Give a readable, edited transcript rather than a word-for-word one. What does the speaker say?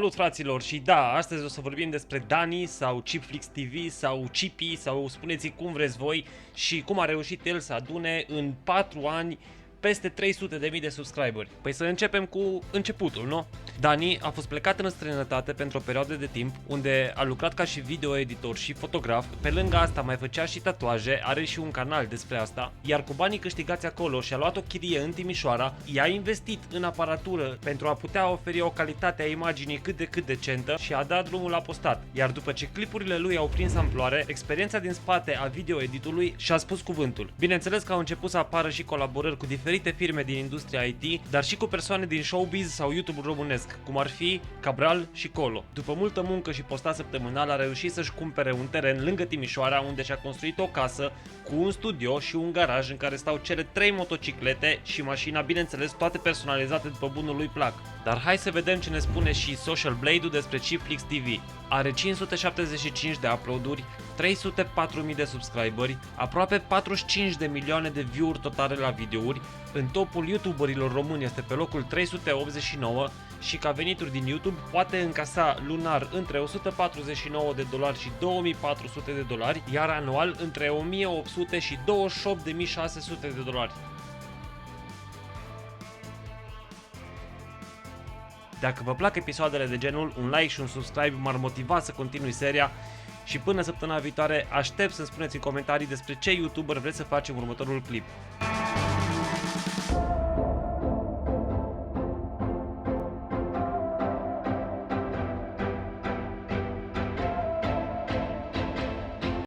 Salut fraților și da, astăzi o să vorbim despre Dani sau Chipflix TV sau Chippy sau spuneți cum vreți voi și cum a reușit el să adune în 4 ani peste 300.000 de subscriberi. Păi să începem cu începutul, nu? Dani a fost plecat în străinătate pentru o perioadă de timp unde a lucrat ca și video-editor și fotograf. Pe lângă asta mai făcea și tatuaje, are și un canal despre asta. Iar cu banii câștigați acolo și-a luat o chirie în Timișoara, i-a investit în aparatură pentru a putea oferi o calitate a imaginii cât de cât decentă și a dat drumul la postat. Iar după ce clipurile lui au prins amploare, experiența din spate a video-editului și-a spus cuvântul. Bineînțeles că au început să apară și colaborări cu diferite firme din industria IT, dar și cu persoane din showbiz sau YouTube românesc, cum ar fi Cabral și Colo. După multă muncă și postat săptămânal, a reușit să-și cumpere un teren lângă Timișoara, unde și-a construit o casă cu un studio și un garaj în care stau cele 3 motociclete și mașina, bineînțeles, toate personalizate după bunul lui plac. Dar hai să vedem ce ne spune și Social Blade-ul despre Chipflix TV. Are 575 de uploaduri, 304.000 de subscriberi, aproape 45 de milioane de view-uri totale la videouri, în topul youtuberilor români este pe locul 389 și ca venituri din YouTube poate încasa lunar între $149 și $2400, iar anual între 1.800 și $28.600. Dacă vă plac episoadele de genul, un like și un subscribe m-ar motiva să continui seria și până săptămâna viitoare aștept să-mi spuneți în comentarii despre ce YouTuber vreți să facem următorul clip.